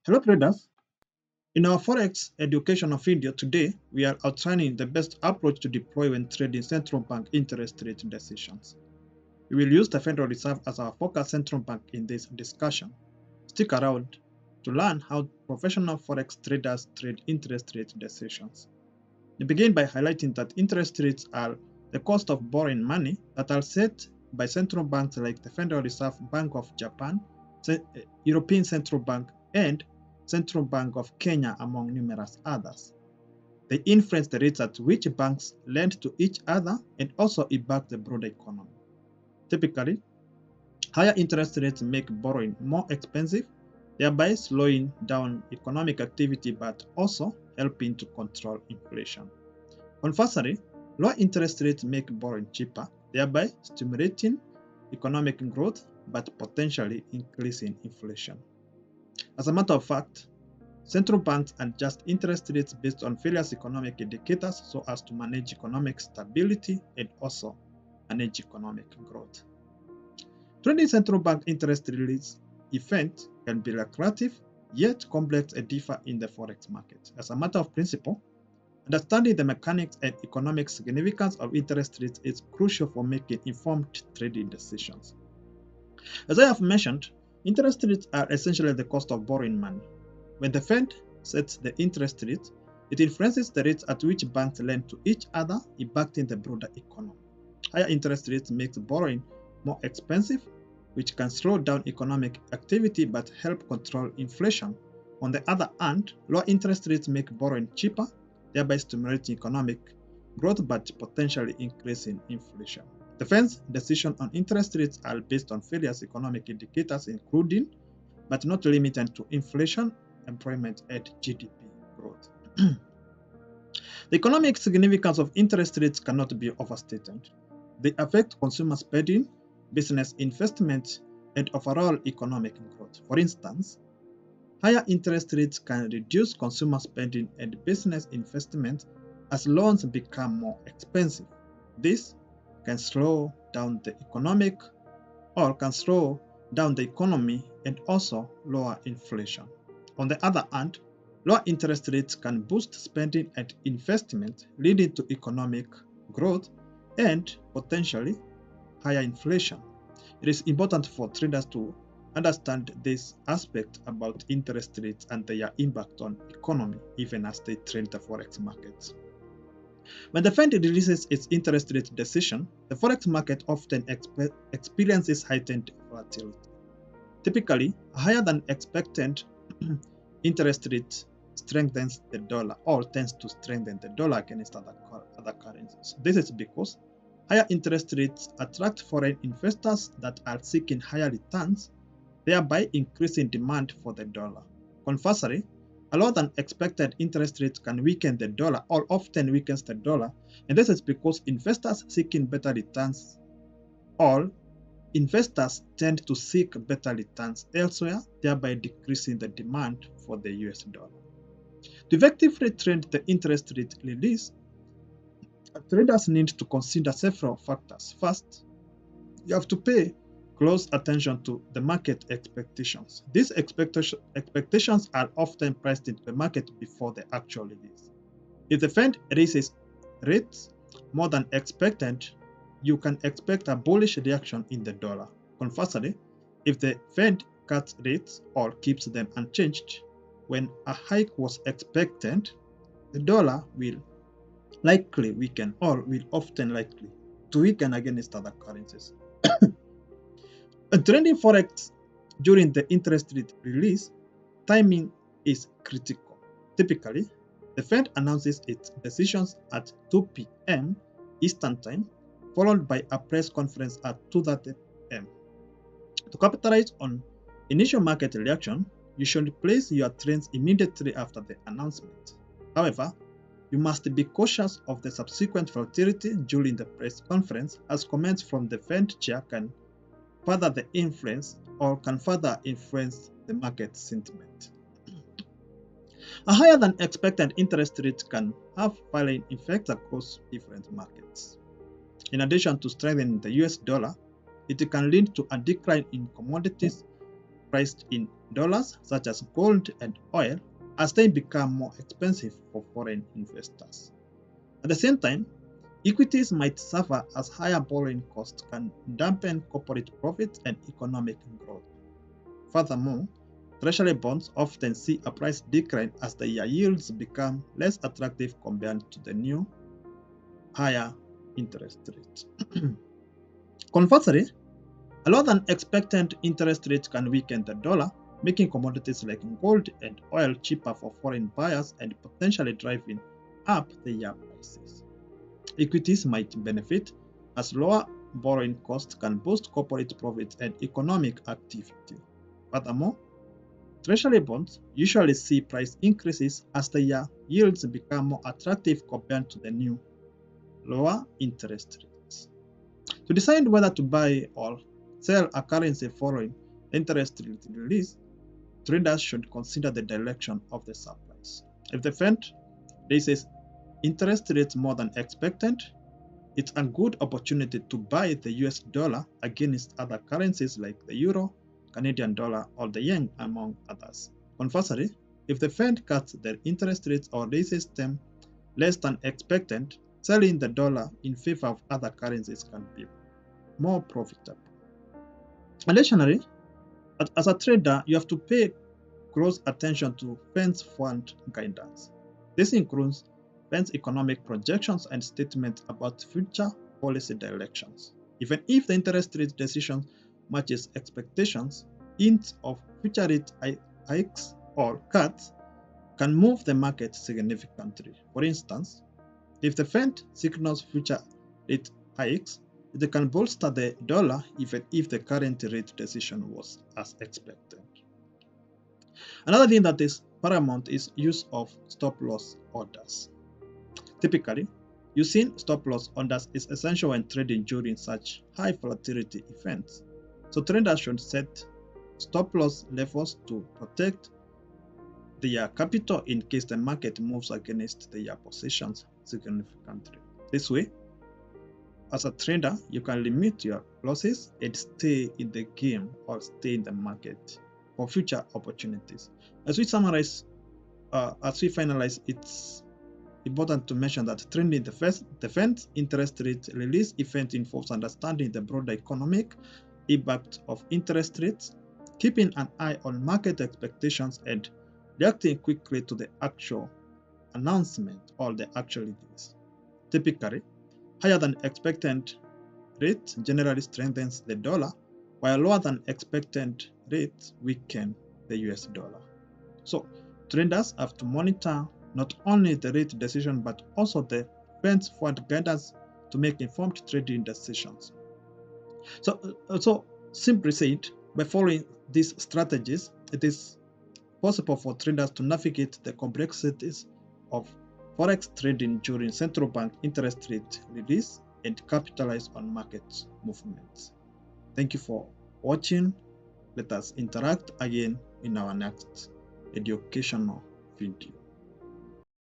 Hello traders, in our Forex education video today, we are outlining the best approach to deploy when trading central bank interest rate decisions. We will use the Federal Reserve as our focus central bank in this discussion. Stick around to learn how professional Forex traders trade interest rate decisions. We begin by highlighting that interest rates are the cost of borrowing money that are set by central banks like the Federal Reserve Bank of Japan, European Central Bank, and Central Bank of Kenya, among numerous others. They influence the rates at which banks lend to each other and also impact the broader economy. Typically, higher interest rates make borrowing more expensive, thereby slowing down economic activity but also helping to control inflation. Conversely, lower interest rates make borrowing cheaper, thereby stimulating economic growth but potentially increasing inflation. As a matter of fact, central banks adjust interest rates based on various economic indicators so as to manage economic stability and also manage economic growth. Trading central bank interest release event can be lucrative, yet complex and differ in the forex market. As a matter of principle, understanding the mechanics and economic significance of interest rates is crucial for making informed trading decisions. As I have mentioned, interest rates are essentially the cost of borrowing money. When the Fed sets the interest rate, it influences the rates at which banks lend to each other, impacting the broader economy. Higher interest rates make borrowing more expensive, which can slow down economic activity but help control inflation. On the other hand, lower interest rates make borrowing cheaper, thereby stimulating economic growth but potentially increasing inflation. The Fed's decision on interest rates are based on various economic indicators, including but not limited to inflation, employment, and GDP growth. The economic significance of interest rates cannot be overstated. They affect consumer spending, business investment, and overall economic growth. For instance, higher interest rates can reduce consumer spending and business investment as loans become more expensive. This can slow down the economy and also lower inflation. On the other hand, lower interest rates can boost spending and investment, leading to economic growth and potentially higher inflation. It is important for traders to understand this aspect about interest rates and their impact on economy, even as they trade the forex markets. When the Fed releases its interest rate decision, the forex market often experiences heightened volatility. Typically, a higher than expected interest rate strengthens the dollar or tends to strengthen the dollar against other currencies. This is because higher interest rates attract foreign investors that are seeking higher returns, thereby increasing demand for the dollar. Conversely, a lower than expected interest rate can weaken the dollar or often weakens the dollar, and this is because investors seeking better returns or investors tend to seek better returns elsewhere, thereby decreasing the demand for the US dollar. To effectively trade the interest rate release, traders need to consider several factors. First, you have to pay close attention to the market expectations. These expectations are often priced into the market before the actual release. If the Fed raises rates more than expected, you can expect a bullish reaction in the dollar. Conversely, if the Fed cuts rates or keeps them unchanged when a hike was expected, the dollar will likely weaken or will often likely to weaken against other currencies. Trading forex during the interest rate release, timing is critical. Typically, the Fed announces its decisions at 2 p.m. Eastern Time, followed by a press conference at 2:30 p.m. To capitalize on initial market reaction, you should place your trades immediately after the announcement. However, you must be cautious of the subsequent volatility during the press conference, as comments from the Fed chair can further influence the market sentiment. A higher than expected interest rate can have varying effects across different markets. In addition to strengthening the US dollar, it can lead to a decline in commodities priced in Dollars such as gold and oil as they become more expensive for foreign investors. At the same time, equities might suffer as higher borrowing costs can dampen corporate profits and economic growth. Furthermore, Treasury bonds often see a price decline as the yields become less attractive compared to the new higher interest rates. Conversely, a lower than expected interest rate can weaken the dollar, making commodities like gold and oil cheaper for foreign buyers and potentially driving up their prices. Equities might benefit as lower borrowing costs can boost corporate profits and economic activity. Furthermore, Treasury bonds usually see price increases as their yields become more attractive compared to the new lower interest rates. To decide whether to buy or sell a currency following interest rate release, traders should consider the direction of the supplies. If the Fed raises interest rates more than expected, it's a good opportunity to buy the US dollar against other currencies like the euro, Canadian dollar, or the yen, among others. Conversely, if the Fed cuts their interest rates or raises them less than expected, selling the dollar in favor of other currencies can be more profitable. Additionally, as a trader, you have to pay close attention to Fed's fund guidance. This includes Fed's economic projections and statements about future policy directions. Even if the interest rate decision matches expectations, hints of future rate hikes or cuts can move the market significantly. For instance, if the Fed signals future rate hikes, it can bolster the dollar even if the current rate decision was as expected. Another thing that is paramount is use of stop-loss orders. Typically, using stop-loss orders is essential when trading during such high volatility events. So traders should set stop-loss levels to protect their capital in case the market moves against their positions significantly. This way, as a trader, you can limit your losses and stay in the game or stay in the market for future opportunities. As we finalize, it's important to mention that trending the Fed's interest rate release event involves understanding the broader economic impact of interest rates, keeping an eye on market expectations, and reacting quickly to the actual announcement or the actual release. Typically, higher than expected rate generally strengthens the dollar, while lower than expected rates weaken the US dollar. So, traders have to monitor not only the rate decision but also the Fed's forward guidance to make informed trading decisions. So simply said, by following these strategies, it is possible for traders to navigate the complexities of forex trading during central bank interest rate release and capitalize on market movements. Thank you for watching. Let us interact again in our next educational video.